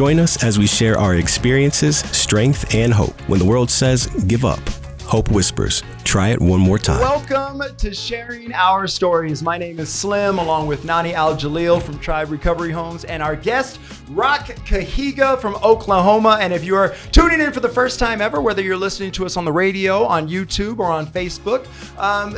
Join us as we share our experiences, strength, and hope. When the world says, give up, hope whispers, try it one more time. Welcome to Sharing Our Stories. My name is Slim, along with Nani Al-Jalil from Tribe Recovery Homes, and our guest, Rock Kihega from Oklahoma. And if you're tuning in for the first time ever, whether you're listening to us on the radio, on YouTube, or on Facebook,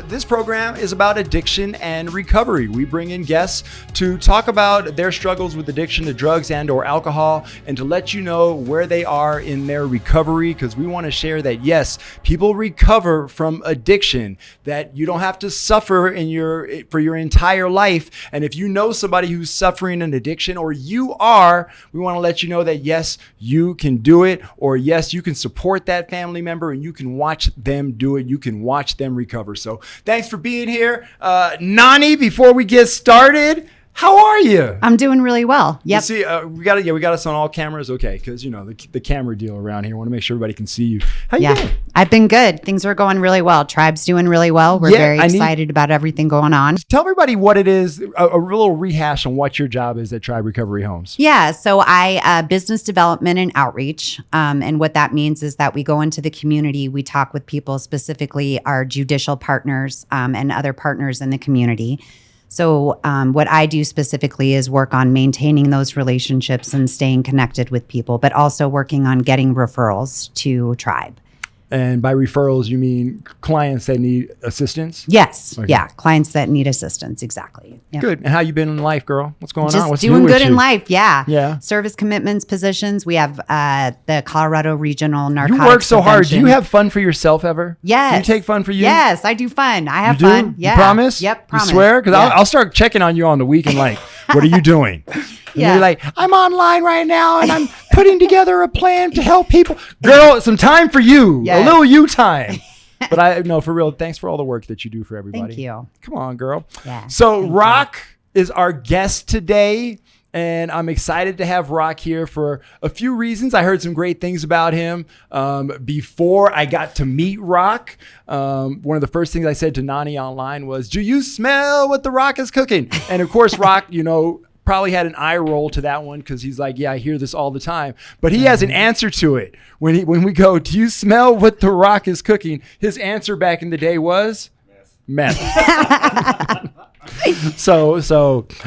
this program is about addiction and recovery. We bring in guests to talk about their struggles with addiction to drugs and or alcohol, and to let you know where they are in their recovery, because we want to share that, yes, people recover from addiction, that you don't have to suffer for your entire life. And if you know somebody who's suffering an addiction, or you are, we want to let you know that yes, you can do it, or yes, you can support that family member and you can watch them do it. You can watch them recover. So thanks for being here. Nani, before we get started, how are you? I'm doing really well. Yep. See, we got us on all cameras. Okay. Cause you know, the camera deal around here. I want to make sure everybody can see you. How you doing? I've been good. Things are going really well. Tribe's doing really well. We're very excited about everything going on. Tell everybody what it is, a little rehash on what your job is at Tribe Recovery Homes. Yeah. So I, business development and outreach. And what that means is that we go into the community, we talk with people, specifically our judicial partners, and other partners in the community. So what I do specifically is work on maintaining those relationships and staying connected with people, but also working on getting referrals to Tribe. And by referrals, you mean clients that need assistance? Yes. Okay. Yeah. Clients that need assistance. Exactly. Yep. Good. And how you been in life, girl? What's going on? Just What's doing new good with in you? life. Yeah. Yeah. Service commitments positions. We have the Colorado Regional Narcotics You work so hard. Do Prevention. you have fun for yourself ever? Yes. Do you take fun for you? Yes, I do fun. I have You do? fun. Yeah. You promise? Yep. Promise. You swear? Because Yeah. I'll start checking on you on the weekend. Like, what are you doing? And Yeah. you're like, I'm online right now and I'm putting together a plan to help people. Girl, some time for you. Yes. A little you time. But I know, for real, thanks for all the work that you do for everybody. Thank you. Come on, girl. Yeah. So Rock is our guest today, and I'm excited to have Rock here for a few reasons. I heard some great things about him before I got to meet Rock. One of the first things I said to Nani online was, "Do you smell what the Rock is cooking?" And of course, Rock, probably had an eye roll to that one, because he's like, yeah, I hear this all the time. But he has an answer to it. When we go, "Do you smell what the Rock is cooking?" His answer back in the day was meth. So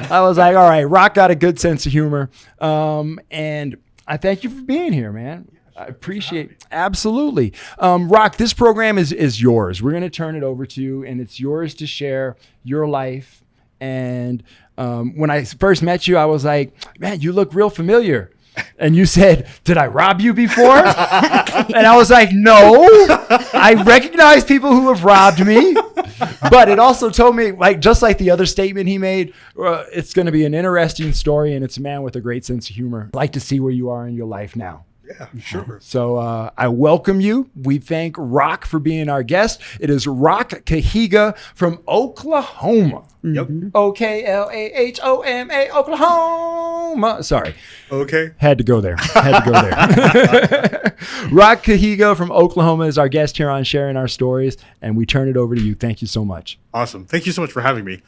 I was like, all right, Rock got a good sense of humor. And I thank you for being here, man. I appreciate it. Absolutely. Rock, this program is yours. We're going to turn it over to you, and it's yours to share your life. And when I first met you, I was like, man, you look real familiar. And you said, did I rob you before? And I was like, no, I recognize people who have robbed me. But it also told me, just like the other statement he made, it's going to be an interesting story, and it's a man with a great sense of humor. I'd like to see where you are in your life now. Yeah, sure. So I welcome you. We thank Rock for being our guest. It is Rock Kihega from Oklahoma. Yep. Oklahoma, Oklahoma. Sorry. Okay. Had to go there. Rock Kihega from Oklahoma is our guest here on Sharing Our Stories, and we turn it over to you. Thank you so much. Awesome. Thank you so much for having me.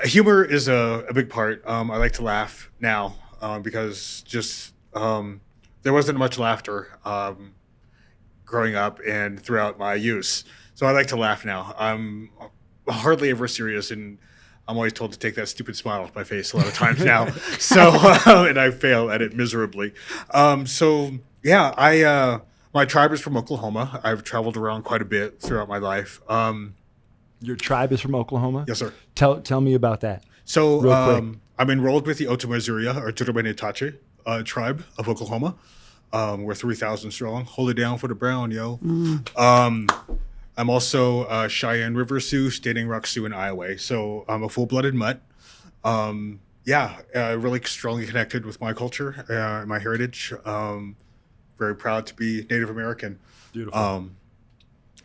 Humor is a big part. I like to laugh now because there wasn't much laughter growing up and throughout my youth. So I like to laugh now. I'm hardly ever serious, and I'm always told to take that stupid smile off my face a lot of times now. So and I fail at it miserably. My tribe is from Oklahoma. I've traveled around quite a bit throughout my life. Your tribe is from Oklahoma? Yes, sir. Tell me about that. So real quick. I'm enrolled with the Otomazuria, or Turubenetache tribe of Oklahoma. We're 3,000 strong. Hold it down for the brown, yo. I'm also Cheyenne River Sioux, Standing Rock Sioux, and Iowa. So I'm a full-blooded mutt. Really strongly connected with my culture, my heritage. Very proud to be Native American. Beautiful.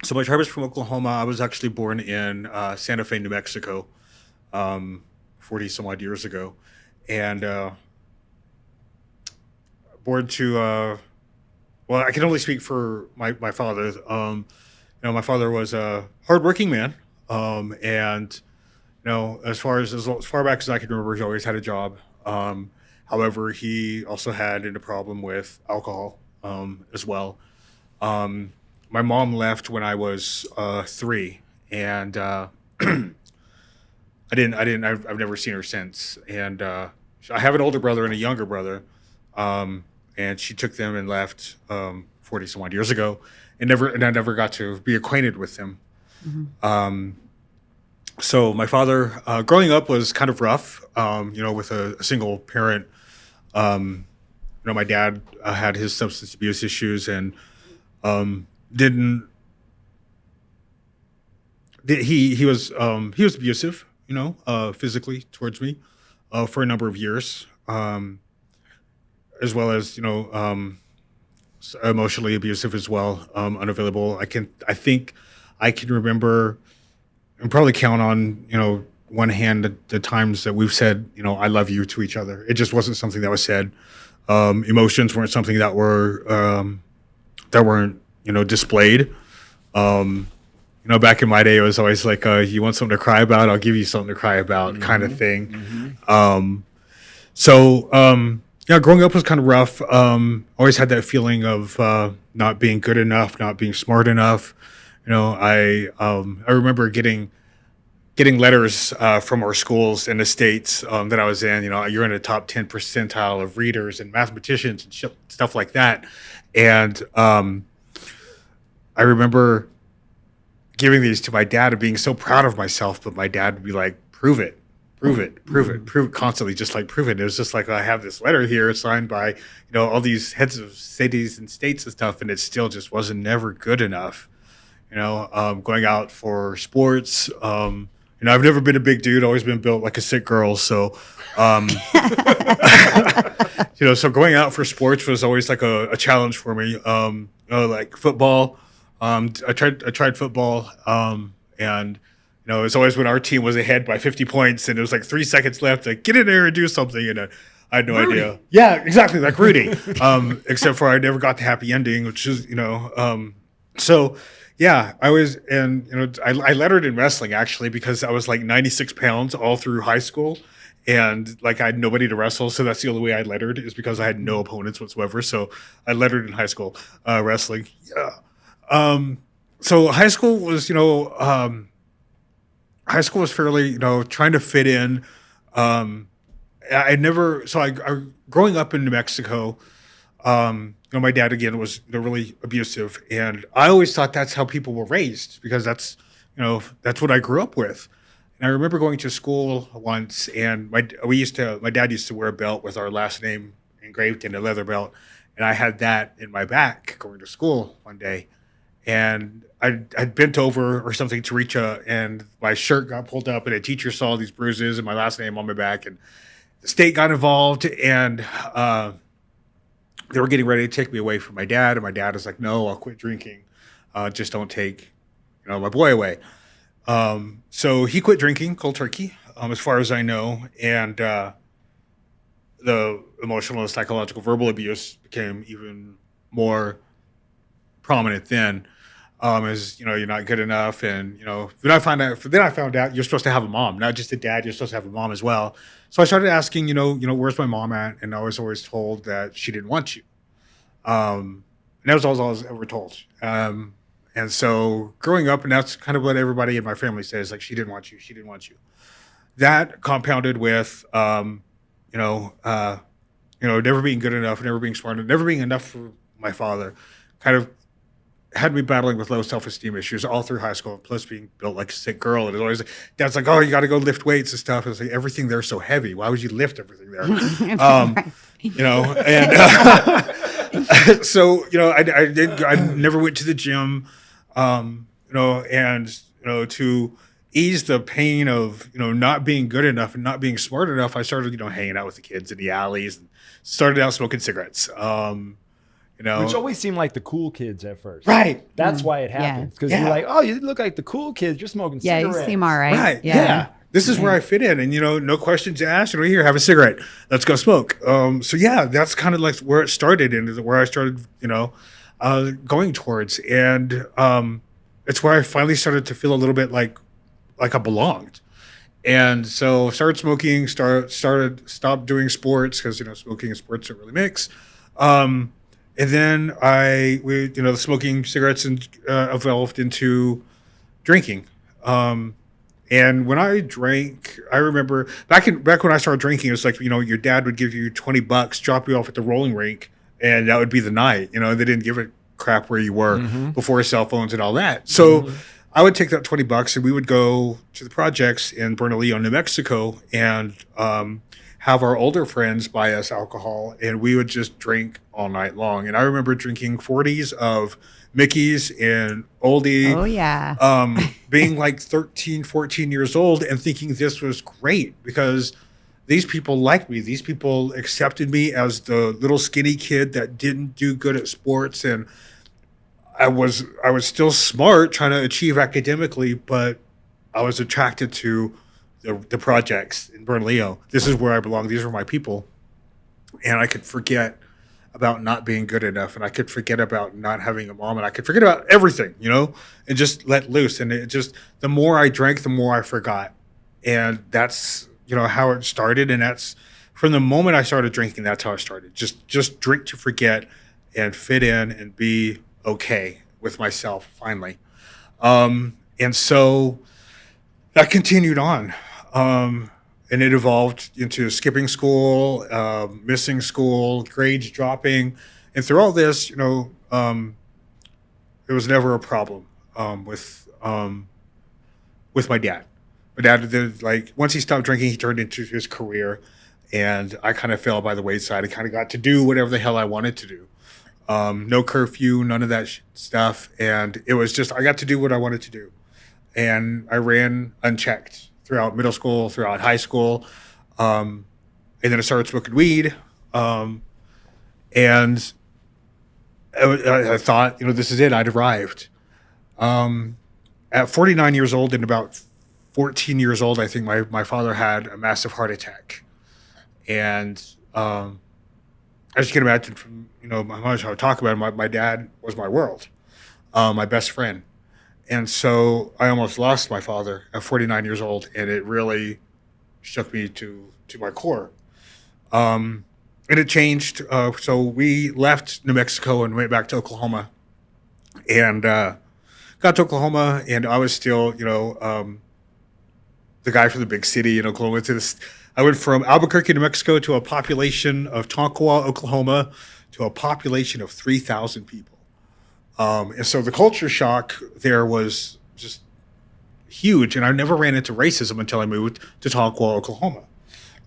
So my tribe is from Oklahoma. I was actually born in Santa Fe, New Mexico, 40 some odd years ago. And born to, I can only speak for my father. My father was a hardworking man. And, As far back as I can remember, he always had a job. However, he also had a problem with alcohol as well. My mom left when I was 3, and I've never seen her since. And I have an older brother and a younger brother, and she took them and left 40 some odd years ago, and I never got to be acquainted with them. So my father, growing up, was kind of rough. With a single parent. My dad had his substance abuse issues and he was abusive, physically towards me for a number of years, as well as emotionally abusive as well, unavailable. I think I can remember and probably count on one hand the times that we've said I love you to each other. It just wasn't something that was said. Emotions weren't something that weren't displayed. Back in my day, it was always like, you want something to cry about, I'll give you something to cry about, kind of thing. Growing up was kind of rough. Always had that feeling of not being good enough, not being smart enough. I remember getting letters from our schools in the states that I was in. You're in the top 10 percentile of readers and mathematicians and stuff like that. And I remember giving these to my dad and being so proud of myself, but my dad would be like, prove it constantly, just like prove it. It was just like, I have this letter here signed by all these heads of cities and states and stuff, and it still just wasn't never good enough. Going out for sports. I've never been a big dude, always been built like a sick girl. So, so going out for sports was always like a challenge for me. Like football. I tried football. And it's always when our team was ahead by 50 points and it was like 3 seconds left, like get in there and do something. And I had no idea. Yeah, exactly. Like Rudy. Except for I never got the happy ending, which is, so yeah, I was, and I lettered in wrestling actually because I was like 96 pounds all through high school, and like I had nobody to wrestle, so that's the only way I lettered is because I had no opponents whatsoever. So I lettered in high school wrestling. Yeah. So high school was fairly trying to fit in. Growing up in New Mexico. My dad again was really abusive, and I always thought that's how people were raised because that's what I grew up with. And I remember going to school once, and my dad used to wear a belt with our last name engraved in a leather belt, and I had that in my back going to school one day, and I'd bent over or something to reach and my shirt got pulled up, and a teacher saw these bruises and my last name on my back, and the state got involved, and they were getting ready to take me away from my dad, and my dad was like, "No, I'll quit drinking. Just don't take, my boy away." So he quit drinking cold turkey, as far as I know, and the emotional and psychological verbal abuse became even more prominent then. As you're not good enough, and then I found out you're supposed to have a mom, not just a dad. You're supposed to have a mom as well. So I started asking, where's my mom at? And I was always told that she didn't want you. And that was all I was ever told. And so growing up, and that's kind of what everybody in my family says, like, she didn't want you. She didn't want you. That compounded with, never being good enough, never being smart enough, never being enough for my father, kind of had me battling with low self-esteem issues all through high school, plus being built like a sick girl. And it's always, Dad's like, "Oh, you got to go lift weights and stuff." It's like, everything there's so heavy. Why would you lift everything there? So, I never went to the gym, to ease the pain of, not being good enough and not being smart enough, I started, hanging out with the kids in the alleys and started out smoking cigarettes. Which always seemed like the cool kids at first. Right. That's why it happens. Because you're like, oh, you look like the cool kids. You're smoking cigarettes. Yeah, you seem all right. Right. Yeah. This is where I fit in. And, no questions asked. Here, have a cigarette. Let's go smoke. So, yeah, that's kind of like where it started and where I started, going towards. And it's where I finally started to feel a little bit like I belonged. And so started smoking, stopped doing sports because, smoking and sports don't really mix. And then the smoking cigarettes and evolved into drinking. And when I drank, I remember back when I started drinking, it was like, your dad would give you $20, drop you off at the rolling rink, and that would be the night. They didn't give a crap where you were before cell phones and all that. So I would take that $20 and we would go to the projects in Bernalillo, New Mexico, and have our older friends buy us alcohol, and we would just drink all night long. And I remember drinking 40s of Mickey's and Oldie. Oh, yeah. Being like 13, 14 years old and thinking this was great because these people liked me. These people accepted me as the little skinny kid that didn't do good at sports. And I was still smart, trying to achieve academically, but I was attracted to the projects in Bernalillo. This is where I belong. These are my people. And I could forget about not being good enough, and I could forget about not having a mom, and I could forget about everything, and just let loose. And the more I drank, the more I forgot. And that's, how it started. And that's from the moment I started drinking, that's how I started. Just drink to forget and fit in and be okay with myself finally. And so that continued on. And it evolved into skipping school, missing school, grades dropping. And through all this, it was never a problem with my dad. My dad, once he stopped drinking, he turned into his career. And I kind of fell by the wayside. I kind of got to do whatever the hell I wanted to do. No curfew, none of that stuff. And it was just, I got to do what I wanted to do. And I ran unchecked throughout middle school, throughout high school. And then I started smoking weed. And I thought, this is it. I'd arrived. At 49 years old and about 14 years old, I think my father had a massive heart attack. And as you can imagine from, how much I would talk about it, my dad was my world, my best friend. And so I almost lost my father at 49 years old, and it really shook me to my core. And it changed. So we left New Mexico and went back to Oklahoma, and got to Oklahoma, and I was still, the guy from the big city in Oklahoma. I went from Albuquerque, New Mexico, to a population of Tonkawa, Oklahoma, to a population of 3,000 people. And so the culture shock there was just huge. And I never ran into racism until I moved to Tonkawa, Oklahoma.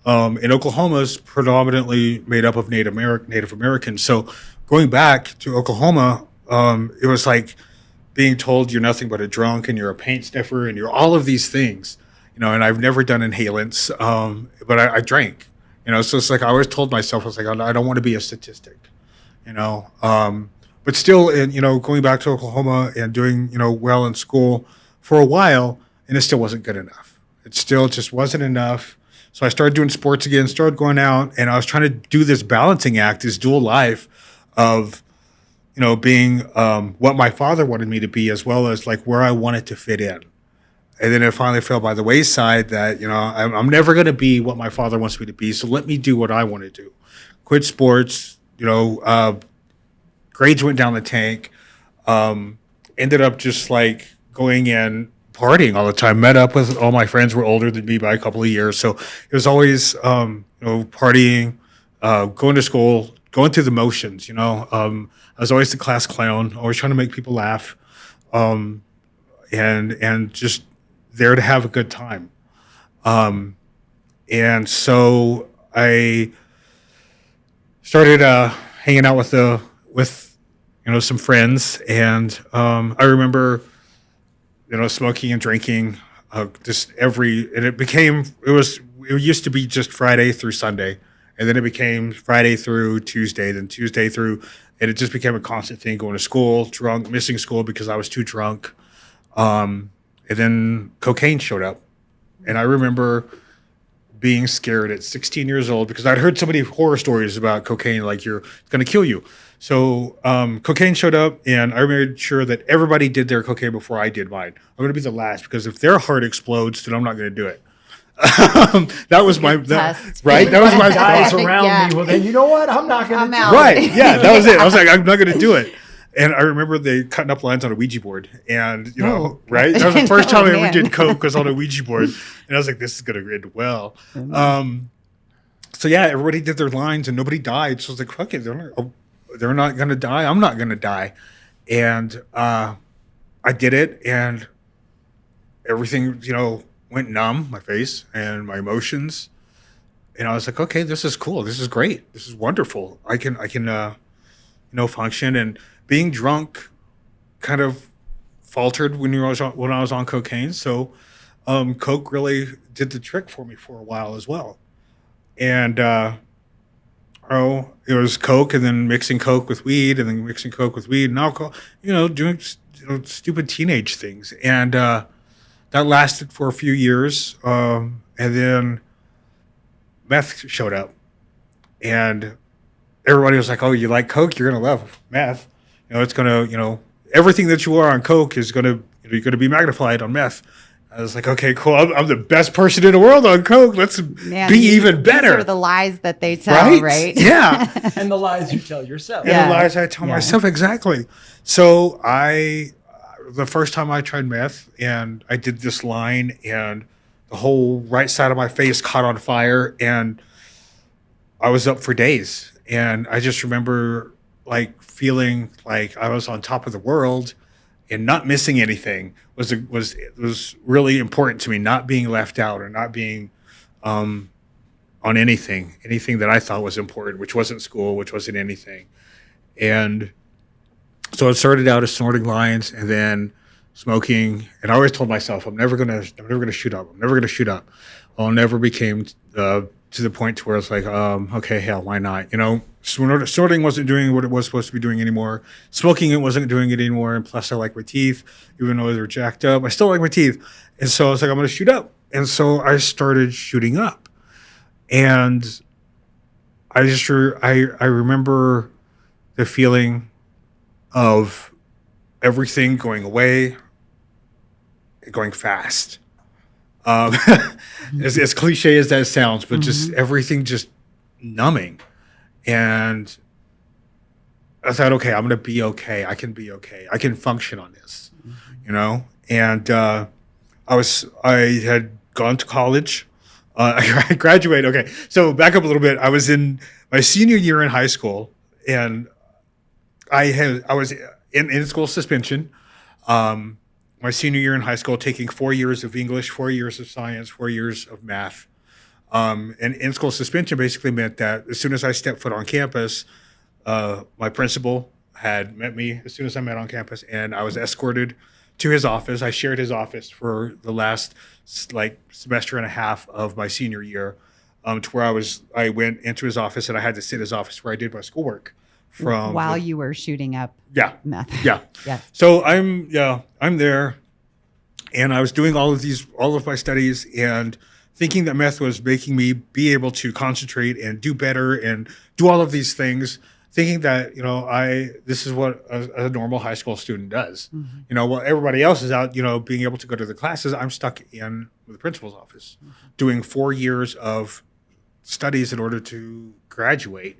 And Oklahoma's predominantly made up of Native Americans. So going back to Oklahoma, it was like being told you're nothing but a drunk and you're a paint sniffer and you're all of these things, and I've never done inhalants, but I drank, so it's like I always told myself, I was like, I don't want to be a statistic, but still, going back to Oklahoma and doing, well in school for a while, and it still wasn't good enough. It still just wasn't enough. So I started doing sports again, started going out, and I was trying to do this balancing act, this dual life of, being what my father wanted me to be, as well as like where I wanted to fit in. And then it finally fell by the wayside that, I'm never going to be what my father wants me to be. So let me do what I want to do. Quit sports, grades went down the tank. Ended up just like going in partying all the time. Met up with all my friends were older than me by a couple of years. So it was always, partying, going to school, going through the motions, I was always the class clown, always trying to make people laugh. And just there to have a good time. And so I started hanging out with some friends, and I remember smoking and drinking it used to be just Friday through Sunday, and then it became Friday through Tuesday, then Tuesday through, and it just became a constant thing, going to school drunk, missing school because I was too drunk. And then cocaine showed up. And I remember being scared at 16 years old because I'd heard so many horror stories about cocaine, like it's going to kill you. So cocaine showed up, and I made sure that everybody did their cocaine before I did mine. I'm going to be the last, because if their heart explodes, then I'm not going to do it. That was my right. That was my Guys thought. around Yeah. me. Well, then you know what? I'm not going to I'm out. Right. Yeah, that was it. I was like, I'm not going to do it. And I remember they cutting up lines on a Ouija board, and you know, right? That was the first time I ever man. did coke was on a Ouija board, and I was like, this is going to end well. So yeah, everybody did their lines, and nobody died. So I was like, fuck it, they're not going to die. I'm not going to die, and I did it, and everything, you know, went numb, my face and my emotions, and I was like, okay, this is cool. This is great. This is wonderful. I can you know, function. And being drunk kind of faltered when I was on cocaine. So coke really did the trick for me for a while as well. And it was coke, and then mixing coke with weed, and then mixing coke with weed and alcohol, you know, doing stupid teenage things. And that lasted for a few years. And then meth showed up, and everybody was like, oh, you like coke? You're going to love meth. You know, it's going to, you know, everything that you are on coke is going to, you know, you're going to be magnified on meth. I was like, okay, cool. I'm the best person in the world on coke. Let's be even better. These are the lies that they tell, right? Yeah. And the lies you tell yourself. And the lies I tell myself, exactly. So the first time I tried meth, and I did this line, and the whole right side of my face caught on fire, and I was up for days. And I just remember like feeling like I was on top of the world, and not missing anything was really important to me. Not being left out, or not being on anything that I thought was important, which wasn't school, which wasn't anything. And so it started out as snorting lines, and then smoking. And I always told myself, I'm never gonna shoot up. I'm never gonna shoot up. Well, it never became to the point to where it's like, okay, hell, why not? You know, snorting wasn't doing what it was supposed to be doing anymore. Smoking, it wasn't doing it anymore. And plus, I like my teeth, even though they're jacked up. I still like my teeth. And so I was like, I'm going to shoot up. And so I started shooting up. And I remember the feeling of everything going away, going fast. As cliche as that sounds, but just everything just numbing. And I thought, okay, I'm going to be okay. I can be okay. I can function on this, you know? And I had gone to college. I graduated. Okay. So back up a little bit. I was in my senior year in high school, and I was in school suspension. My senior year in high school, taking 4 years of English, 4 years of science, 4 years of math. And in-school suspension basically meant that as soon as I stepped foot on campus, my principal had met me as soon as I met on campus, and I was escorted to his office. I shared his office for the last semester and a half of my senior year, to where I went into his office, and I had to sit in his office where I did my schoolwork. While you were shooting up meth. Yeah. Yeah. So I'm there, and I was doing all of my studies, and thinking that meth was making me be able to concentrate and do better and do all of these things, thinking that, you know, this is what a normal high school student does. Mm-hmm. You know, while everybody else is out, you know, being able to go to the classes, I'm stuck in the principal's office, doing 4 years of studies in order to graduate.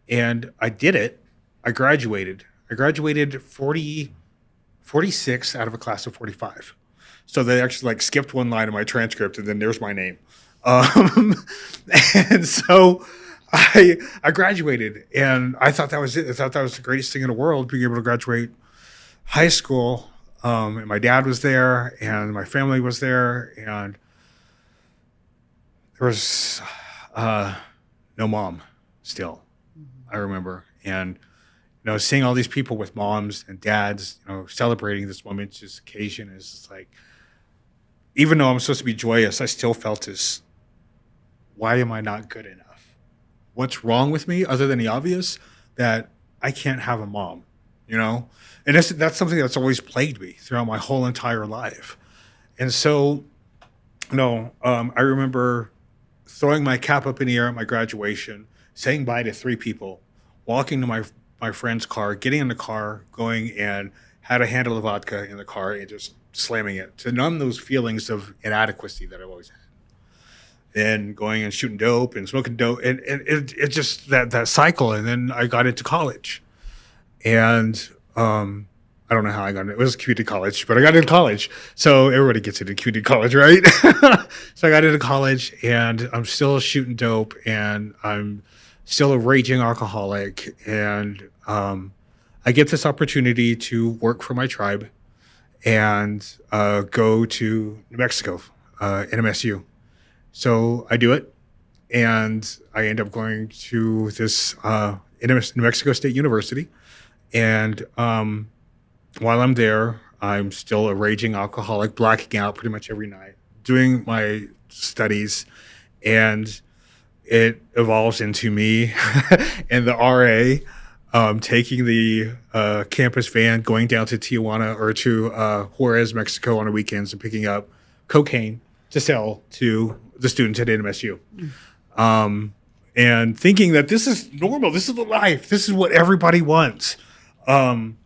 And I did it. I graduated. I graduated 46 out of a class of 45. So they actually skipped one line in my transcript, and then there's my name. And so I graduated, and I thought that was it. I thought that was the greatest thing in the world, being able to graduate high school. And my dad was there, and my family was there, and there was no mom still. I remember. And, you know, seeing all these people with moms and dads, you know, celebrating this momentous occasion is just like, even though I'm supposed to be joyous, I still felt this, why am I not good enough? What's wrong with me, other than the obvious, that I can't have a mom, you know? And that's something that's always plagued me throughout my whole entire life. And so, I remember throwing my cap up in the air at my graduation, saying bye to 3 people, walking to my friend's car, getting in the car, going and had a handle of vodka in the car and just slamming it to numb those feelings of inadequacy that I've always had. then going and shooting dope and smoking dope, and it just that cycle. And then I got into college, and I don't know how I got into it. It was community college, but I got into college. So everybody gets into community college, right? So I got into college, and I'm still shooting dope, and I'm still a raging alcoholic. And I get this opportunity to work for my tribe and go to New Mexico, NMSU. So I do it, and I end up going to this New Mexico State University. And while I'm there, I'm still a raging alcoholic, blacking out pretty much every night, doing my studies, and it evolves into me and the RA taking the campus van, going down to Tijuana or to Juarez, Mexico on the weekends and picking up cocaine to sell to the students at NMSU. And thinking that this is normal, this is the life, this is what everybody wants. And,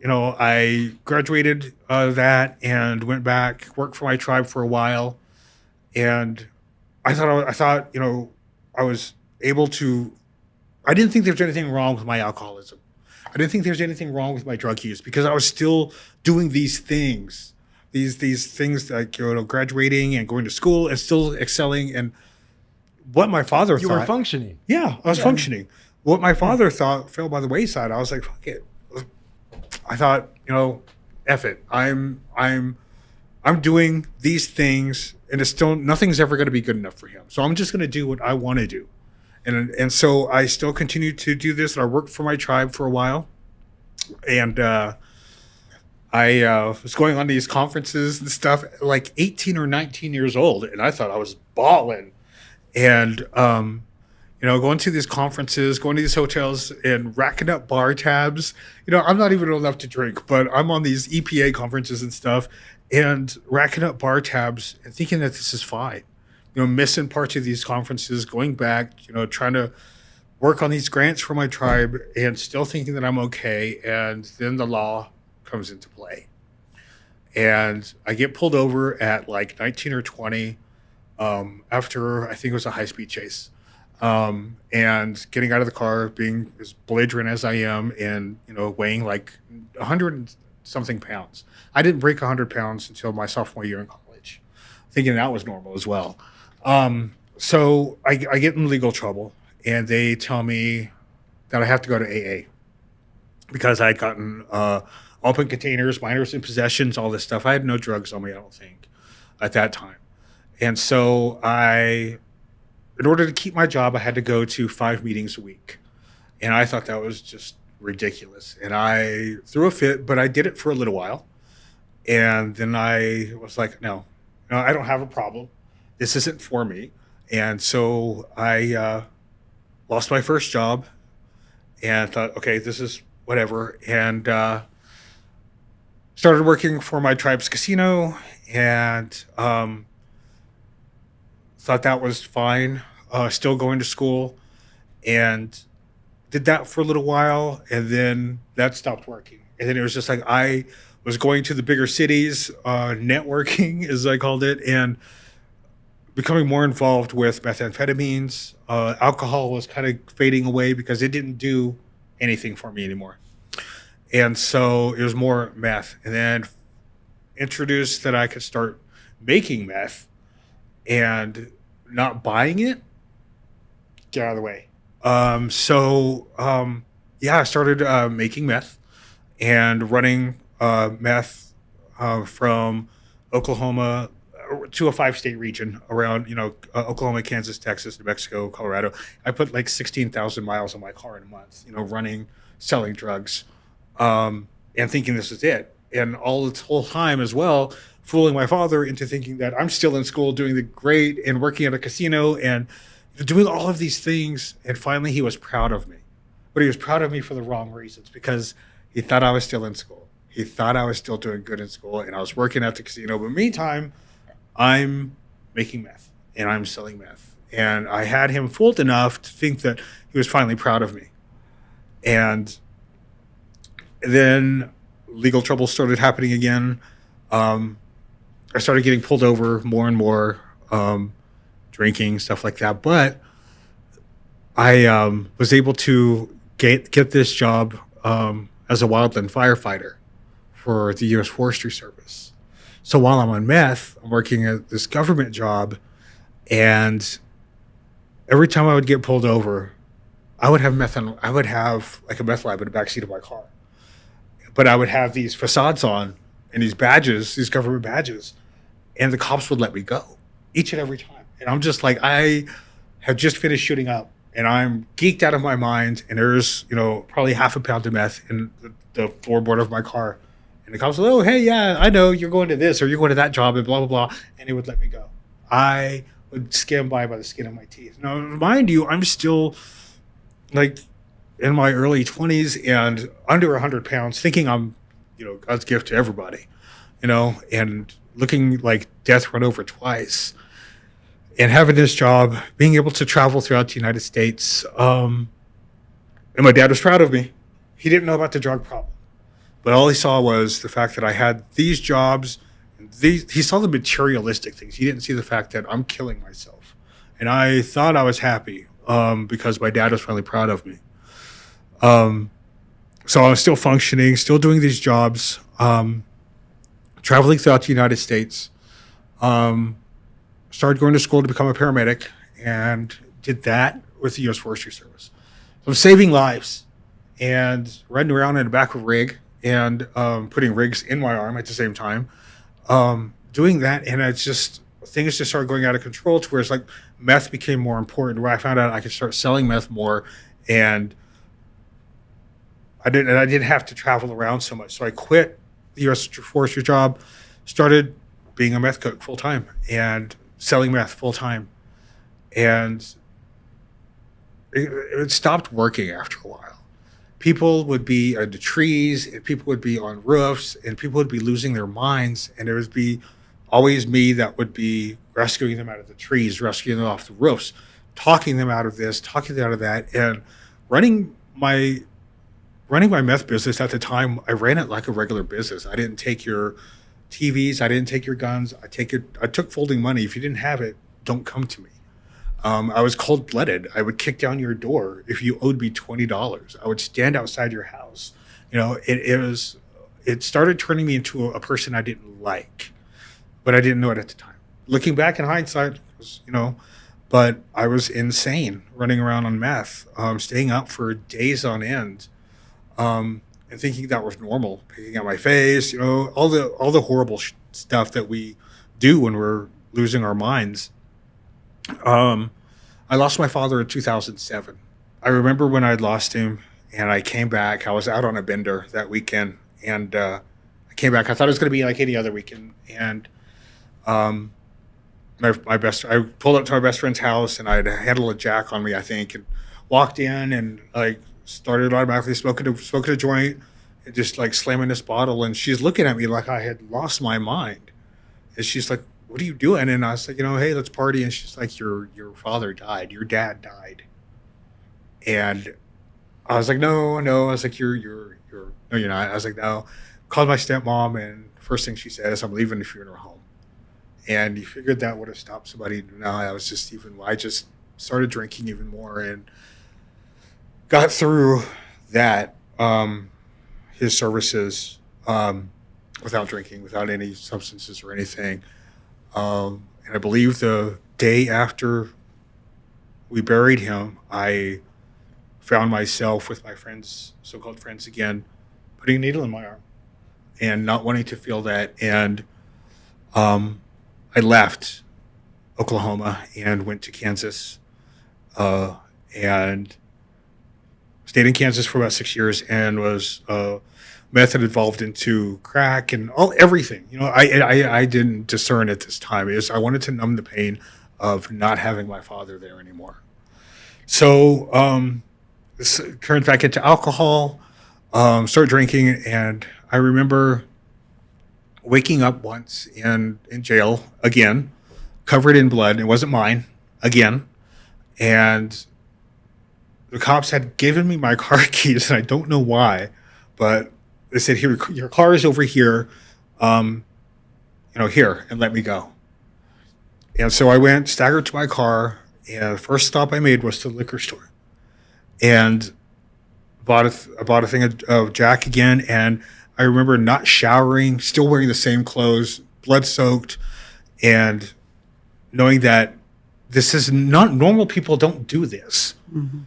you know, I graduated that and went back, worked for my tribe for a while. And I thought, you know, I was able to, I didn't think there was anything wrong with my alcoholism. I didn't think there was anything wrong with my drug use because I was still doing these things, these things like, you know, graduating and going to school and still excelling. And what my father thought. You were functioning. Yeah, I was functioning. What my father thought fell by the wayside. I was like, fuck it. I thought, you know, F it. I'm doing these things, and it's still nothing's ever going to be good enough for him. So I'm just going to do what I want to do, and so I still continued to do this. And I worked for my tribe for a while, and I was going on these conferences and stuff, like 18 or 19 years old, and I thought I was balling, and you know, going to these conferences, going to these hotels and racking up bar tabs. You know, I'm not even old enough to drink, but I'm on these EPA conferences and stuff and racking up bar tabs and thinking that this is fine. You know, missing parts of these conferences, going back, you know, trying to work on these grants for my tribe and still thinking that I'm okay. And then the law comes into play. And I get pulled over at like 19 or 20 after I think it was a high-speed chase. And getting out of the car, being as belligerent as I am, and you know, weighing like 100 and something pounds. I didn't break 100 pounds until my sophomore year in college, thinking that was normal as well. So I get in legal trouble, and they tell me that I have to go to AA because I had gotten open containers, minors in possessions, all this stuff. I had no drugs on me, I don't think, at that time, and so in order to keep my job, I had to go to 5 meetings a week. And I thought that was just ridiculous. And I threw a fit, but I did it for a little while. And then I was like, no, I don't have a problem. This isn't for me. And so I lost my first job and thought, okay, this is whatever. And started working for my tribe's casino and thought that was fine, still going to school, and did that for a little while, and then that stopped working. And then it was just like I was going to the bigger cities, networking, as I called it, and becoming more involved with methamphetamines. Alcohol was kind of fading away because it didn't do anything for me anymore. And so it was more meth. And then introduced that I could start making meth and not buying it, get out of the way. Yeah, I started making meth and running meth from Oklahoma to a 5-state region around, you know, Oklahoma, Kansas, Texas, New Mexico, Colorado. I put like 16,000 miles on my car in a month, you know, running, selling drugs, and thinking this is it. And all this whole time as well, fooling my father into thinking that I'm still in school doing the great and working at a casino and doing all of these things. And finally he was proud of me, but he was proud of me for the wrong reasons because he thought I was still in school. He thought I was still doing good in school and I was working at the casino. But meantime, I'm making meth and I'm selling meth. And I had him fooled enough to think that he was finally proud of me. And then legal trouble started happening again. I started getting pulled over more and more. drinking, stuff like that. But I was able to get this job as a wildland firefighter for the U.S. Forestry Service. So while I'm on meth, I'm working at this government job, and every time I would get pulled over, I would have I would have like a meth lab in the backseat of my car. But I would have these facades on and these badges, these government badges, and the cops would let me go each and every time. And I'm just like, I have just finished shooting up, and I'm geeked out of my mind, and there's, probably half a pound of meth in the floorboard of my car. And the cops would, oh, hey, yeah, I know you're going to this or you're going to that job and blah, blah, blah. And they would let me go. I would skim by the skin of my teeth. Now, mind you, I'm still like in my early 20s and under 100 pounds, thinking I'm, God's gift to everybody, and looking like death run over twice. And having this job, being able to travel throughout the United States. And my dad was proud of me. He didn't know about the drug problem. But all he saw was the fact that I had these jobs. He saw the materialistic things. He didn't see the fact that I'm killing myself. And I thought I was happy because my dad was finally proud of me. So I was still functioning, still doing these jobs, traveling throughout the United States. Started going to school to become a paramedic and did that with the U.S. Forestry Service. So I'm saving lives and riding around in the back of a rig and putting rigs in my arm at the same time, doing that. And it's just, things just started going out of control to where it's like meth became more important, where I found out I could start selling meth more, and I didn't have to travel around so much. So I quit the U.S. Forestry job, started being a meth cook full time and selling meth full time. And it stopped working after a while. People would be in the trees, and people would be on roofs, and people would be losing their minds. And there would be always me that would be rescuing them out of the trees, rescuing them off the roofs, talking them out of this, talking them out of that, and running my meth business. At the time, I ran it like a regular business. I didn't take your TVs. I didn't take your guns. I took folding money. If you didn't have it, don't come to me. I was cold-blooded. I would kick down your door if you owed me $20. I would stand outside your house. It started turning me into a person I didn't like, but I didn't know it at the time. Looking back in hindsight, but I was insane running around on meth, staying up for days on end, and thinking that was normal, picking at my face, all the horrible stuff that we do when we're losing our minds. I lost my father in 2007. I remember when I'd lost him and I came back. I was out on a bender that weekend, and I came back. I thought it was going to be like any other weekend. And I pulled up to my best friend's house, and I had a handle of Jack on me, I think, and walked in and started automatically smoking a joint and just slamming this bottle. And she's looking at me like I had lost my mind. And she's like, what are you doing? And I was like, hey, let's party. And she's like, your father died. Your dad died. And I was like, no. I was like, no, you're not. I was like, no. Called my stepmom, and first thing she said is, I'm leaving the funeral home. And you figured that would have stopped somebody. No, I just started drinking even more and got through that, his services, without drinking, without any substances or anything. And I believe the day after we buried him, I found myself with my friends, so-called friends again, putting a needle in my arm and not wanting to feel that. And I left Oklahoma and went to Kansas, and stayed in Kansas for about 6 years, and was meth had evolved into crack and everything. I didn't discern at this time. I wanted to numb the pain of not having my father there anymore. So this turned back into alcohol, started drinking, and I remember waking up once in jail again, covered in blood. It wasn't mine again. And the cops had given me my car keys, and I don't know why, but they said, "Here, your car is over here, here," and let me go. And so I went, staggered to my car, and the first stop I made was to the liquor store. And I bought a thing of Jack again, and I remember not showering, still wearing the same clothes, blood soaked, and knowing that this is not normal. People don't do this. Mm-hmm.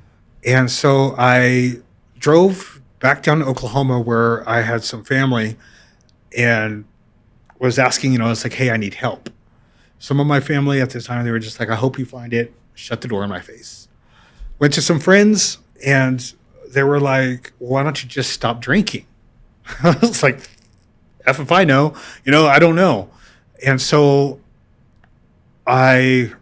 And so I drove back down to Oklahoma where I had some family and was asking, it's like, hey, I need help. Some of my family at the time, they were just like, I hope you find it. Shut the door in my face. Went to some friends and they were like, why don't you just stop drinking? I was like, F if I know, I don't know. And so I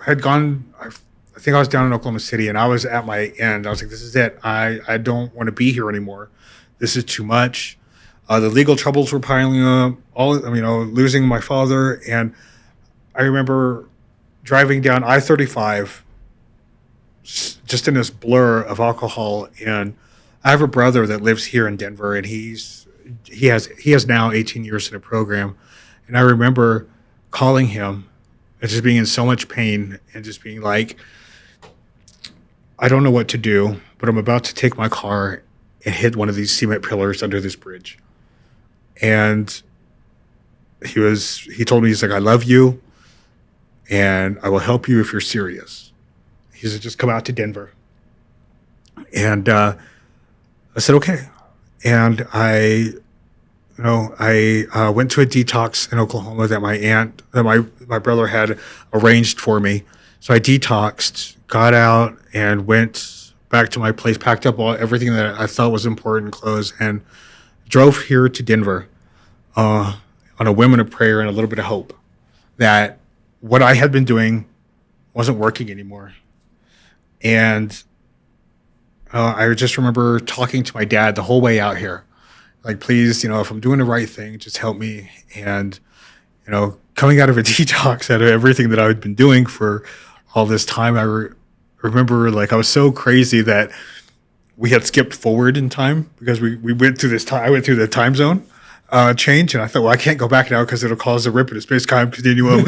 had gone, I think I was down in Oklahoma City and I was at my end. I was like, this is it. I don't want to be here anymore. This is too much. The legal troubles were piling up, losing my father. And I remember driving down I-35 just in this blur of alcohol. And I have a brother that lives here in Denver, and he has now 18 years in a program. And I remember calling him and just being in so much pain and just being like, I don't know what to do, but I'm about to take my car and hit one of these cement pillars under this bridge. And he told me, he's like, I love you and I will help you if you're serious. He said, just come out to Denver. And I said, okay. And I went to a detox in Oklahoma that my brother had arranged for me. So I detoxed, got out, and went back to my place, packed up everything that I thought was important, clothes, and drove here to Denver on a whim and a prayer and a little bit of hope that what I had been doing wasn't working anymore. And I just remember talking to my dad the whole way out here. Like, please, if I'm doing the right thing, just help me. And, coming out of a detox, out of everything that I had been doing for all this time, I remember, I was so crazy that we had skipped forward in time because we went through this time. I went through the time zone change, and I thought, well, I can't go back now because it'll cause a rip in the space-time continuum.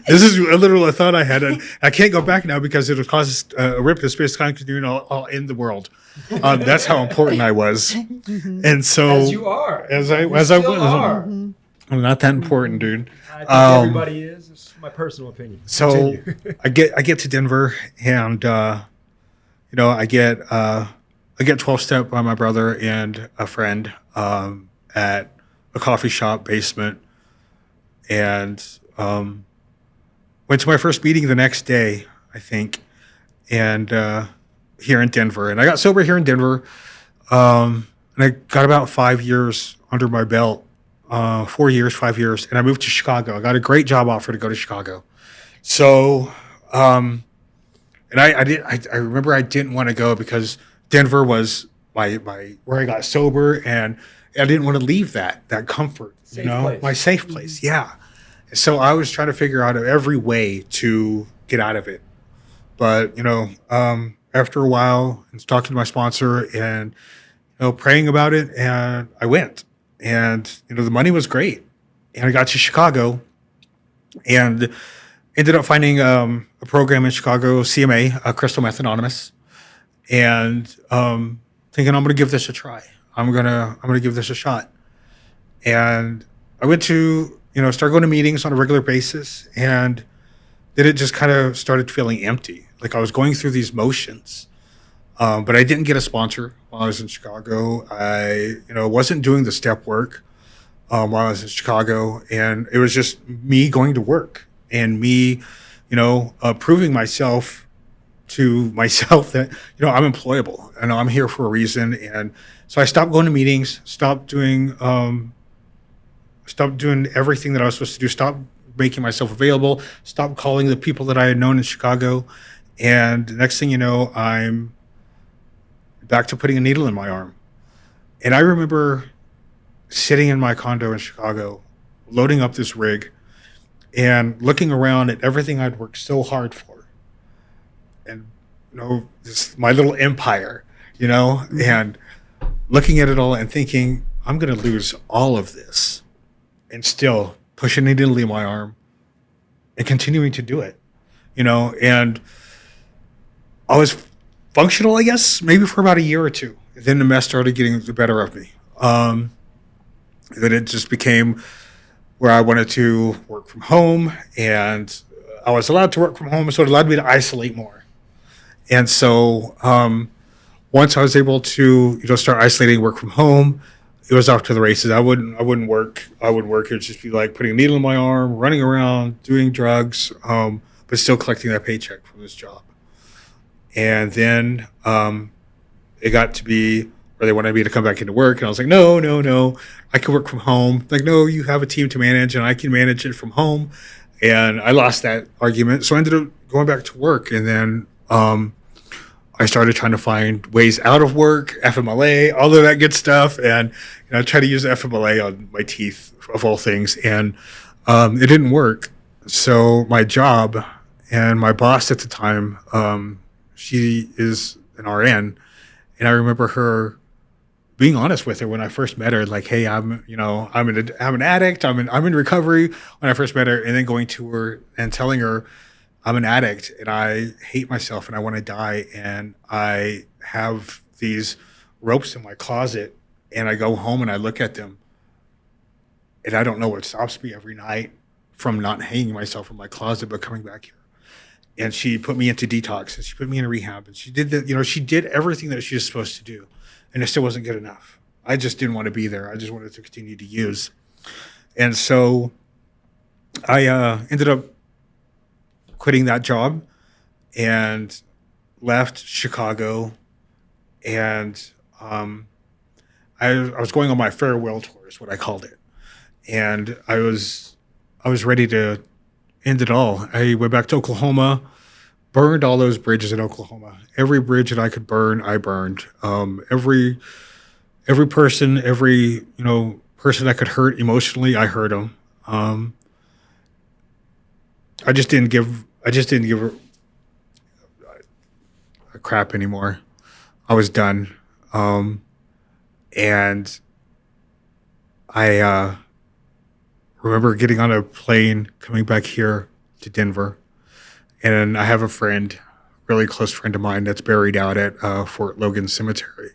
And this is a literal thought I had. And I can't go back now because it'll cause a rip in the space-time continuum all in the world. That's how important I was. And so, as you are, as I was, I'm not that important, dude. I think everybody is. It's my personal opinion. So I get to Denver, and I get 12-step by my brother and a friend at a coffee shop basement, and went to my first meeting the next day, I think, and here in Denver. And I got sober here in Denver, and I got about 5 years under my belt, 4 years, 5 years, and I moved to Chicago. I got a great job offer to go to Chicago. So, and I remember I didn't want to go because Denver was my where I got sober, and I didn't want to leave that comfort, place. My safe place. Yeah. So I was trying to figure out every way to get out of it. But, after a while, I was talking to my sponsor and, praying about it, and I went. And, the money was great. And I got to Chicago and ended up finding a program in Chicago, CMA, Crystal Meth Anonymous, and thinking I'm going to give this a try. I'm gonna give this a shot. And I went to, start going to meetings on a regular basis, and then it just kind of started feeling empty. Like I was going through these motions, but I didn't get a sponsor while I was in Chicago. I, wasn't doing the step work while I was in Chicago, and it was just me going to work and me, proving myself to myself that, I'm employable and I'm here for a reason. And so I stopped going to meetings, stopped doing everything that I was supposed to do, stopped making myself available, stopped calling the people that I had known in Chicago. And the next thing you know, I'm back to putting a needle in my arm. And I remember sitting in my condo in Chicago, loading up this rig and looking around at everything I'd worked so hard for. And, my little empire, and looking at it all and thinking, I'm going to lose all of this and still push a needle in my arm, and continuing to do it, and I was functional, I guess, maybe for about a year or two. Then the mess started getting the better of me. Then it just became where I wanted to work from home, and I was allowed to work from home, so it allowed me to isolate more. And so once I was able to, start isolating, work from home, it was off to the races. I wouldn't work. It would just be like putting a needle in my arm, running around, doing drugs, but still collecting that paycheck from this job. And then it got to be where they wanted me to come back into work. And I was like, no, I can work from home. Like, no, you have a team to manage and I can manage it from home. And I lost that argument. So I ended up going back to work. And then I started trying to find ways out of work, FMLA, all of that good stuff. And I tried to use FMLA on my teeth, of all things. And it didn't work. So my job and my boss at the time, she is an RN. And I remember her being honest with her when I first met her, like, hey, I'm an addict. I'm in recovery when I first met her, and then going to her and telling her I'm an addict and I hate myself and I want to die. And I have these ropes in my closet and I go home and I look at them and I don't know what stops me every night from not hanging myself in my closet, but coming back here. And she put me into detox and she put me in rehab and she did that, she did everything that she was supposed to do. And it still wasn't good enough. I just didn't want to be there. I just wanted to continue to use. And so I ended up quitting that job and left Chicago. And I was going on my farewell tour is what I called it. And I was ready to end it all. I went back to Oklahoma, burned all those bridges in Oklahoma. Every bridge that I could burn, I burned. Every person, person that could hurt emotionally, I hurt them. I just didn't give a crap anymore. I was done. And I remember getting on a plane coming back here to Denver. And I have a friend, really close friend of mine, that's buried out at Fort Logan Cemetery.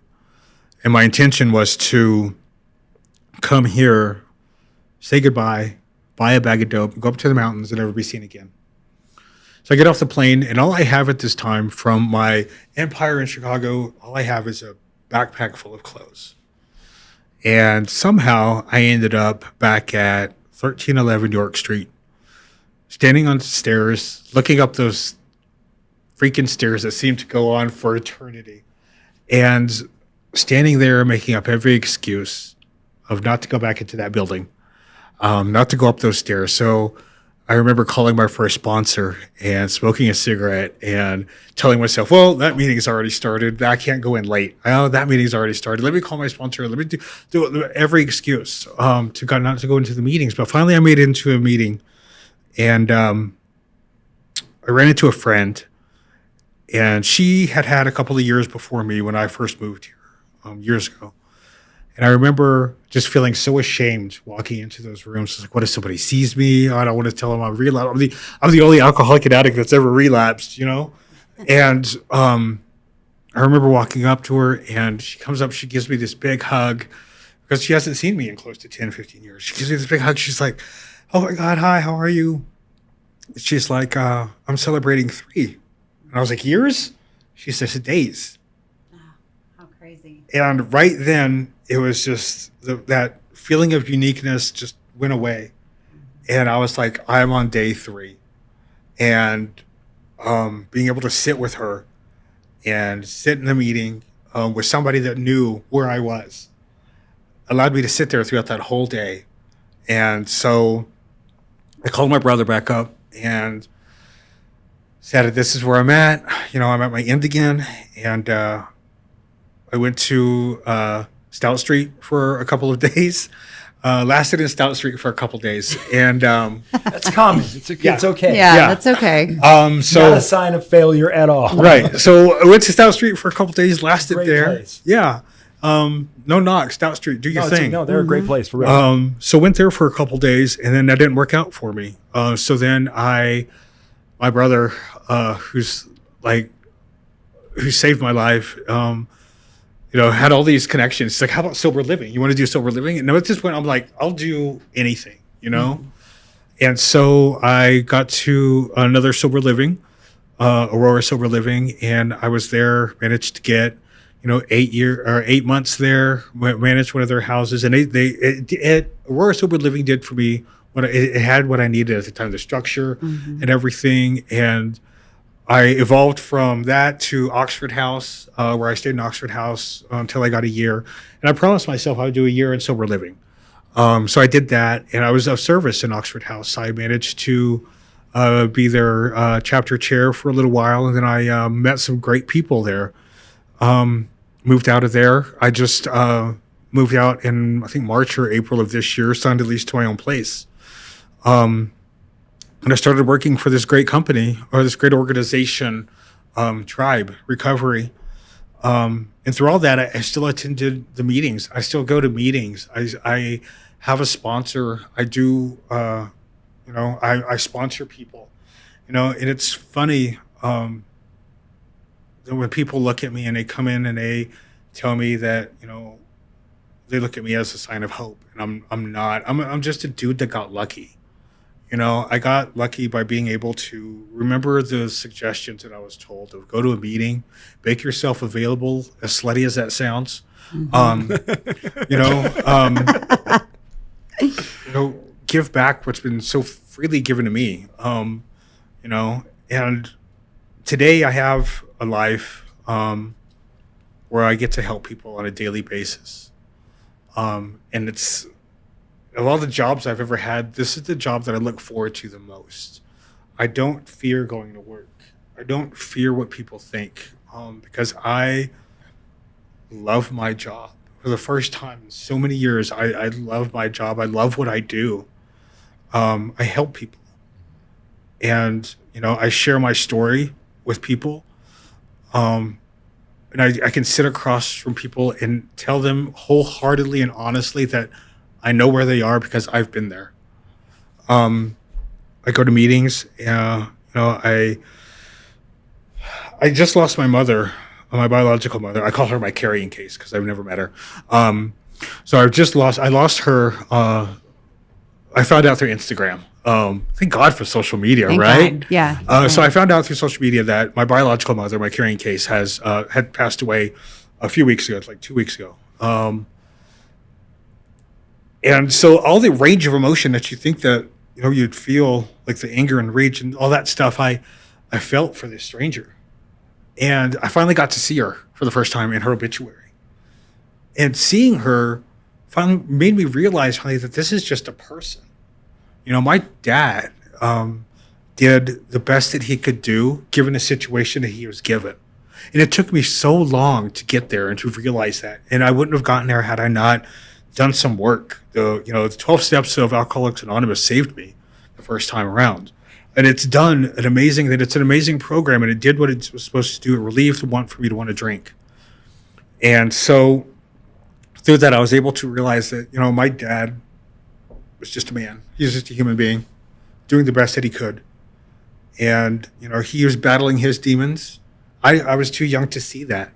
And my intention was to come here, say goodbye, buy a bag of dope, go up to the mountains, and never be seen again. So I get off the plane, and all I have at this time from my empire in Chicago, all I have is a backpack full of clothes. And somehow I ended up back at 1311 York Street, standing on the stairs, looking up those freaking stairs that seem to go on for eternity, and standing there making up every excuse of not to go back into that building, not to go up those stairs. So I remember calling my first sponsor and smoking a cigarette and telling myself, well, that meeting's already started. I can't go in late. Oh, that meeting's already started. Let me call my sponsor. Let me do every excuse not to go into the meetings. But finally I made it into a meeting. And I ran into a friend, and she had a couple of years before me when I first moved here years ago. And I remember just feeling so ashamed walking into those rooms. It's like, what if somebody sees me? I don't want to tell them I'm relapsed. I'm the only alcoholic and addict that's ever relapsed, And I remember walking up to her, and she comes up, she gives me this big hug because she hasn't seen me in close to 10, 15 years. She gives me this big hug. She's like, oh my God, hi, how are you? She's like, I'm celebrating 3. And I was like, years? She says, days. Oh, how crazy. And right then, it was just that feeling of uniqueness just went away. And I was like, I'm on day 3. And being able to sit with her and sit in the meeting with somebody that knew where I was allowed me to sit there throughout that whole day. And so I called my brother back up and said, this is where I'm at. I'm at my end again. And I went to Stout Street for a couple of days. Lasted in Stout Street for a couple of days. And that's common. It's okay. Yeah, that's okay. So not a sign of failure at all. Right. So I went to Stout Street for a couple of days, lasted Great there. place. Yeah. No knock, Stout Street, do your thing. No, they're a great place for real. So went there for a couple days, and then that didn't work out for me. So then my brother, who saved my life, had all these connections. He's like, how about sober living? You want to do sober living? And at this point, I'm like, I'll do anything, And so I got to another sober living, Aurora Sober Living, and I was there, managed to get 8 months there, managed one of their houses, and Aurora Sober Living did for me it had what I needed at the time, the structure and everything. And I evolved from that to Oxford House, where I stayed in Oxford House until I got a year. And I promised myself I would do a year in sober living. So I did that, and I was of service in Oxford House. I managed to be their chapter chair for a little while, and then I met some great people there. Moved out of there. I just moved out in, I think, March or April of this year, signed a lease to my own place. And I started working for this great company, or this great organization, Tribe Recovery. And through all that, I still attended the meetings. I still go to meetings. I have a sponsor. I do, I sponsor people, and it's funny, when people look at me and they come in and they tell me that, they look at me as a sign of hope, and I'm not. I'm just a dude that got lucky. I got lucky by being able to remember the suggestions that I was told of go to a meeting, make yourself available, as slutty as that sounds. Give back what's been so freely given to me. And today I have a life where I get to help people on a daily basis. And it's, of all the jobs I've ever had, this is the job that I look forward to the most. I don't fear going to work. I don't fear what people think, because I love my job. For the first time in so many years, I love my job. I love what I do. I help people. And, I share my story with people. And I can sit across from people and tell them wholeheartedly and honestly that I know where they are because I've been there. I go to meetings. I just lost my mother, my biological mother. I call her my carrying case because I've never met her. So I lost her. I found out through Instagram. Thank God for social media, Thank right? God. Yeah. So I found out through social media that my biological mother, my carrying case, had passed away a few weeks ago, like 2 weeks ago. And so all the range of emotion that you think that, you'd feel, like the anger and rage and all that stuff, I felt for this stranger. And I finally got to see her for the first time in her obituary. And seeing her finally made me realize, honey, that this is just a person. My dad did the best that he could do given the situation that he was given. And it took me so long to get there and to realize that. And I wouldn't have gotten there had I not done some work. The 12 steps of Alcoholics Anonymous saved me the first time around. And it's an amazing program, and it did what it was supposed to do. It relieved the want for me to want to drink. And so through that, I was able to realize that, my dad was just a man. He was just a human being doing the best that he could. And, he was battling his demons. I was too young to see that.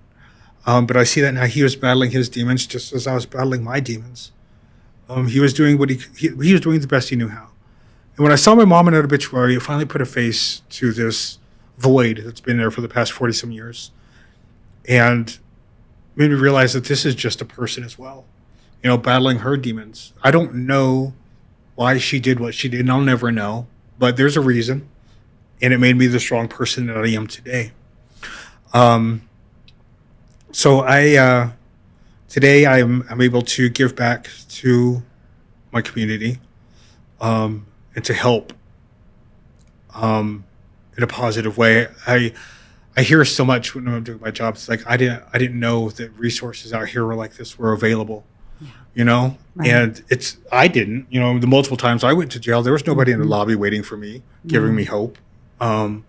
But I see that now. He was battling his demons just as I was battling my demons. He was doing he was doing the best he knew how. And when I saw my mom in an obituary, it finally put a face to this void that's been there for the past 40-some years. And made me realize that this is just a person as well, battling her demons. I don't know why she did what she did, and I'll never know, but there's a reason. And it made me the strong person that I am today. So today I'm able to give back to my community, and to help, in a positive way. I hear so much when I'm doing my job. It's like I didn't know that resources out here like this were available. Right. And I didn't. The multiple times I went to jail, there was nobody in the lobby waiting for me, giving me hope. And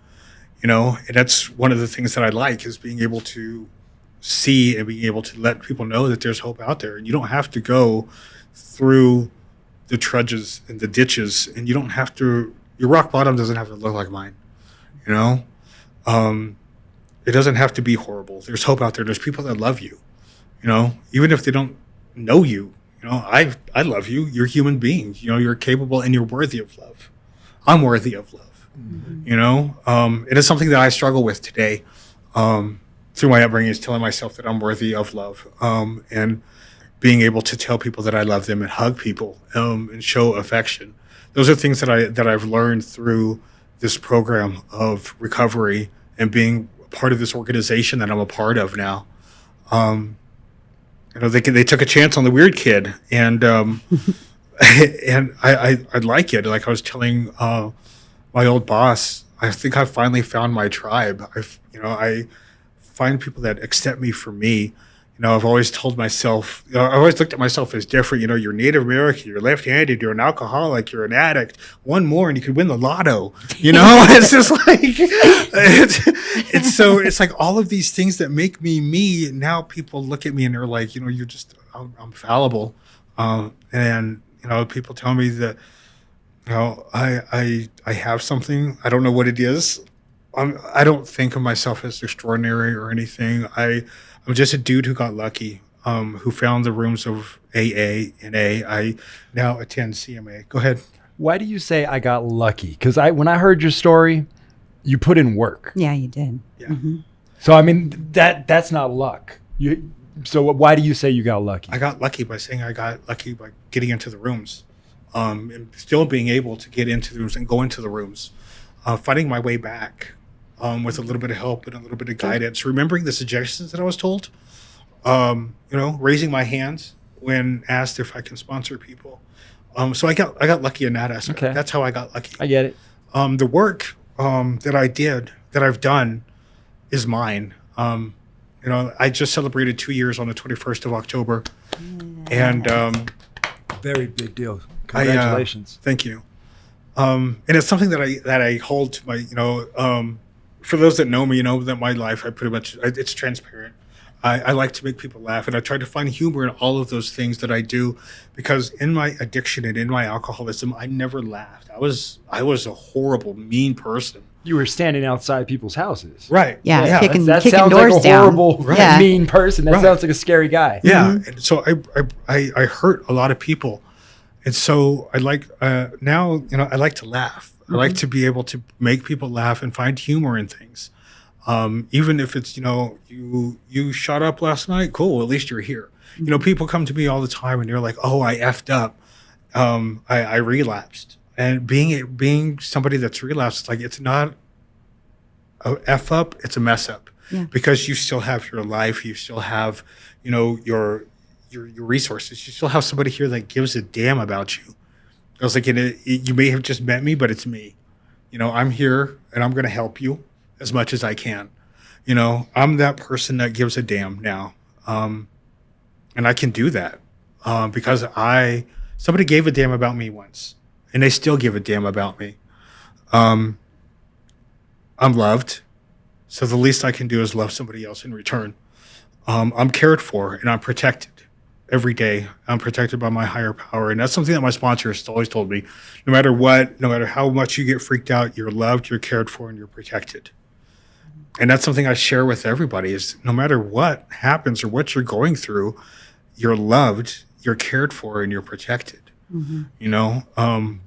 that's one of the things that I like is being able to see and being able to let people know that there's hope out there. And you don't have to go through the trudges and the ditches, and you don't have to, your rock bottom doesn't have to look like mine, you know? It doesn't have to be horrible. There's hope out there. There's people that love you, you know, even if they don't know you, you know, I love you. You're human beings, you know, you're capable and you're worthy of love. I'm worthy of love, you know? It is something that I struggle with today. Through my upbringing, is telling myself that I'm worthy of love, and being able to tell people that I love them and hug people, and show affection. Those are things that I've learned through this program of recovery and being part of this organization that I'm a part of now. You know, they took a chance on the weird kid, and and I like it. Like I was telling my old boss, I think I finally found my tribe. I find people that accept me for me. You know, I've always told myself, you know, I always looked at myself as different. You know, you're Native American, you're left-handed, you're an alcoholic, you're an addict. One more and you could win the lotto. You know, it's just like, it's like all of these things that make me me. Now people look at me and they're like, you know, I'm fallible. And, you know, people tell me that, you know, I have something. I don't know what it is. I don't think of myself as extraordinary or anything. I'm just a dude who got lucky, who found the rooms of AA and A. I now attend CMA. Go ahead. Why do you say I got lucky? Because when I heard your story, you put in work. Yeah, you did. Yeah. Mm-hmm. So I mean that's not luck. So why do you say you got lucky? I got lucky by saying I got lucky by getting into the rooms, and still being able to get into the rooms and go into the rooms, finding my way back. With a little bit of help and a little bit of guidance, remembering the suggestions that I was told, you know, raising my hands when asked if I can sponsor people. So I got lucky in that aspect. Okay. That's how I got lucky. I get it. The work that I've done is mine. You know, I just celebrated 2 years on the 21st of October. And Very big deal. Congratulations. Thank you. And it's something that I hold to my, you know, for those that know me, you know that my life, it's transparent. I like to make people laugh, and I try to find humor in all of those things that I do, because in my addiction and in my alcoholism, I never laughed. I was a horrible, mean person. You were standing outside people's houses. Right. Yeah, kicking That kicking sounds doors like a down. horrible, Yeah. mean person. That Right. sounds like a scary guy. Yeah. And so I hurt a lot of people. And so I like, now, you know, I like to laugh. I like to be able to make people laugh and find humor in things. Even if it's, you know, you shot up last night, cool, at least you're here. You know, people come to me all the time and they're like, oh, I effed up. I relapsed. And being somebody that's relapsed, it's like, it's not a F up, it's a mess up. Yeah. Because you still have your life, you still have, you know, your resources. You still have somebody here that gives a damn about you. I was like, you may have just met me, but it's me. You know, I'm here and I'm going to help you as much as I can. You know, I'm that person that gives a damn now. And I can do that because somebody gave a damn about me once, and they still give a damn about me. I'm loved. So the least I can do is love somebody else in return. I'm cared for and I'm protected. Every day, I'm protected by my higher power. And that's something that my sponsor has always told me. No matter what, no matter how much you get freaked out, you're loved, you're cared for, and you're protected. And that's something I share with everybody is no matter what happens or what you're going through, you're loved, you're cared for, and you're protected. Mm-hmm. You know,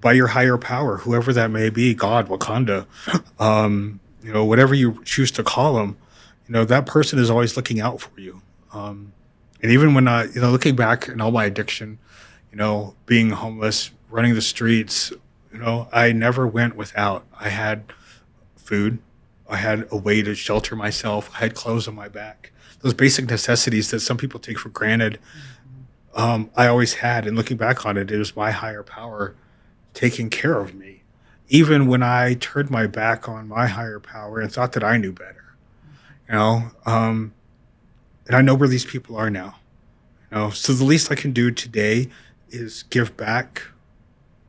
by your higher power, whoever that may be, God, Wakanda, you know, whatever you choose to call them, you know, that person is always looking out for you. And even when you know, looking back in all my addiction, you know, being homeless, running the streets, you know, I never went without. I had food. I had a way to shelter myself. I had clothes on my back. Those basic necessities that some people take for granted, I always had. And looking back on it, it was my higher power taking care of me. Even when I turned my back on my higher power and thought that I knew better, you know, and I know where these people are now. You know, so the least I can do today is give back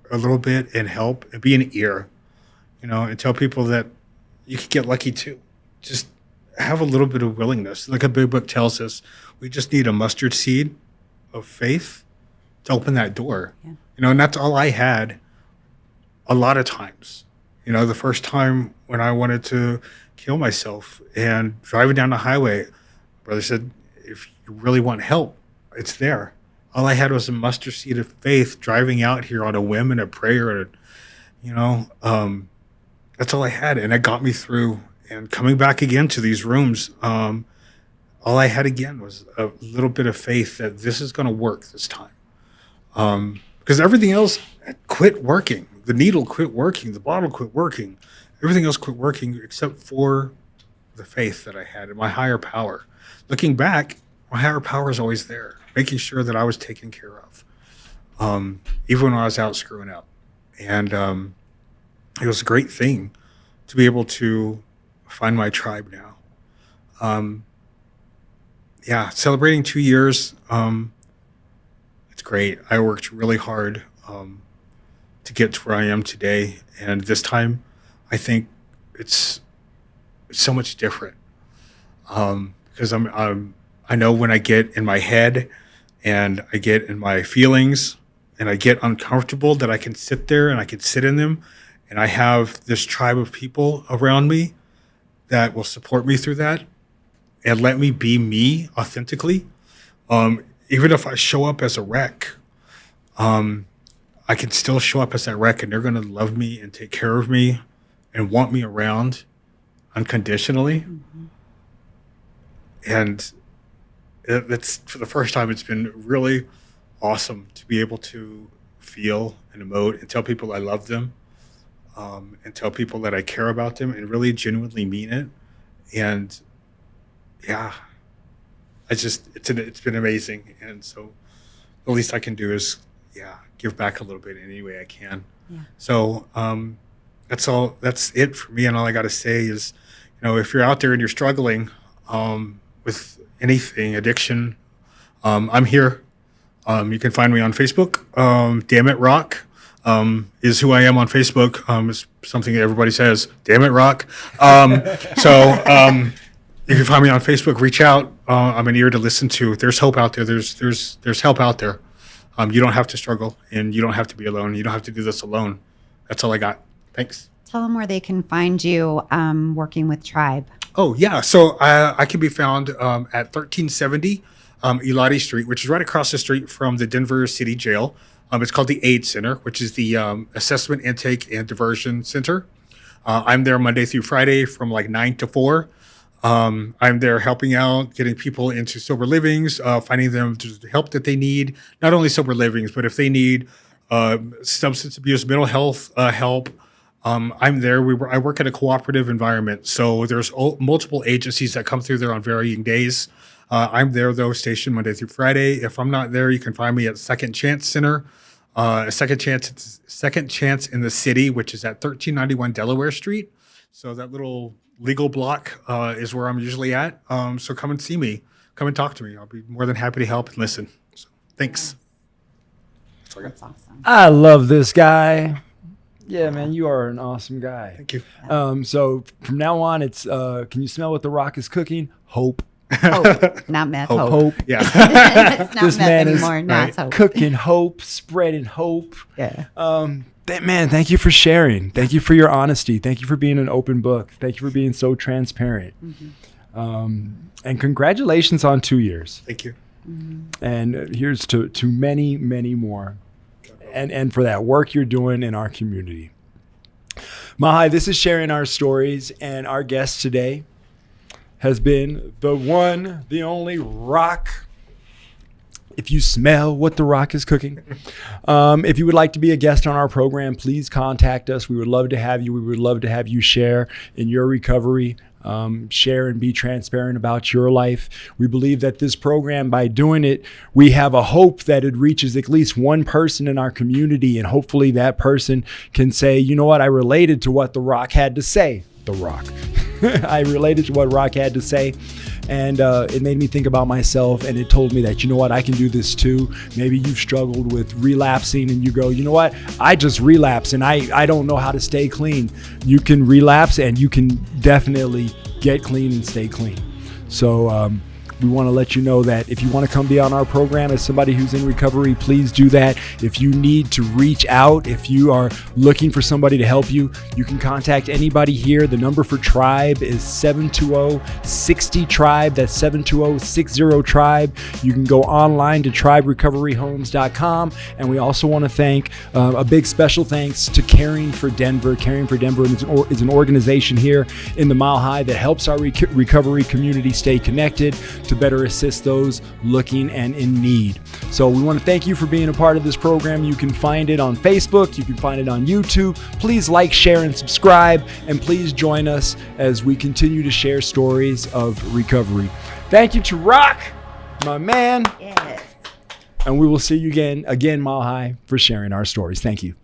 a little bit and help and be an ear, you know, and tell people that you can get lucky too. Just have a little bit of willingness. Like a big book tells us, we just need a mustard seed of faith to open that door. Yeah. And that's all I had a lot of times. The first time when I wanted to kill myself and driving down the highway, brother said, if you really want help, it's there. All I had was a mustard seed of faith driving out here on a whim and a prayer. That's all I had. And it got me through. And coming back again to these rooms, all I had again was a little bit of faith that this is going to work this time. Because everything else quit working. The needle quit working. The bottle quit working. Everything else quit working except for the faith that I had in my higher power. Looking back, my higher power is always there, making sure that I was taken care of, even when I was out screwing up. And it was a great thing to be able to find my tribe now. Celebrating 2 years, it's great. I worked really hard to get to where I am today. And this time, I think it's so much different. Because I know when I get in my head and I get in my feelings and I get uncomfortable that I can sit there and I can sit in them. And I have this tribe of people around me that will support me through that and let me be me authentically. Even if I show up as a wreck, I can still show up as that wreck and they're going to love me and take care of me and want me around unconditionally. Mm-hmm. And that's, for the first time, it's been really awesome to be able to feel and emote and tell people I love them, and tell people that I care about them and really genuinely mean it. And it's been amazing. And so the least I can do is, give back a little bit in any way I can. Yeah. So that's it for me. And all I got to say is, if you're out there and you're struggling with anything, addiction, I'm here. You can find me on Facebook. Damn It Rock is who I am on Facebook. It's something that everybody says, damn it, Rock. You can find me on Facebook. Reach out. I'm an ear to listen to. There's hope out there. There's help out there. You don't have to struggle, and you don't have to be alone. You don't have to do this alone. That's all I got. Thanks. Tell them where they can find you working with Tribe. Oh, yeah. So I can be found at 1370 Elati Street, which is right across the street from the Denver City Jail. It's called the AIDS Center, which is the Assessment, Intake, and Diversion Center. I'm there Monday through Friday from like 9 to 4. I'm there helping out, getting people into sober livings, finding them the help that they need, not only sober livings, but if they need substance abuse, mental health help, I'm there. I work in a cooperative environment, so there's multiple agencies that come through there on varying days. I'm there, though, stationed Monday through Friday. If I'm not there, you can find me at Second Chance Center, Second Chance in the city, which is at 1391 Delaware Street. So that little legal block is where I'm usually at. So come and see me. Come and talk to me. I'll be more than happy to help and listen. So, thanks. That's awesome. I love this guy. Yeah, man, you are an awesome guy. Thank you. So from now on, it's can you smell what the Rock is cooking? Hope. Hope, not meth. Hope. Yeah. It's not This meth man anymore. is No, it's hope. cooking hope, spreading hope. Yeah. Man, thank you for sharing. Thank you for your honesty. Thank you for being an open book. Thank you for being so transparent. Mm-hmm. And congratulations on 2 years. Thank you. Mm-hmm. And here's to many, many more. And for that work you're doing in our community. Mahai, this is Sharing Our Stories, and our guest today has been the one, the only Rock. If you smell what the Rock is cooking. If you would like to be a guest on our program, please contact us. We would love to have you. We would love to have you share in your recovery, share and be transparent about your life. We believe that this program, by doing it, we have a hope that it reaches at least one person in our community, and hopefully that person can say, you know what, I related to what the Rock had to say. The Rock. I related to what Rock had to say, and it made me think about myself, and it told me that, you know what, I can do this too. Maybe you've struggled with relapsing and you go, you know what, I just relapse and I don't know how to stay clean. You can relapse and you can definitely get clean and stay clean. So we want to let you know that if you want to come be on our program as somebody who's in recovery, please do that. If you need to reach out, if you are looking for somebody to help you, you can contact anybody here. The number for Tribe is 720-60-TRIBE. That's 720-60-TRIBE. You can go online to triberecoveryhomes.com. And we also want to thank a big special thanks to Caring for Denver. Caring for Denver is an organization here in the Mile High that helps our recovery community stay connected to better assist those looking and in need. So we want to thank you for being a part of this program. You can find it on Facebook. You can find it on YouTube. Please like, share, and subscribe. And please join us as we continue to share stories of recovery. Thank you to Rock, my man. Yes. And we will see you again, Mile High, for sharing our stories. Thank you.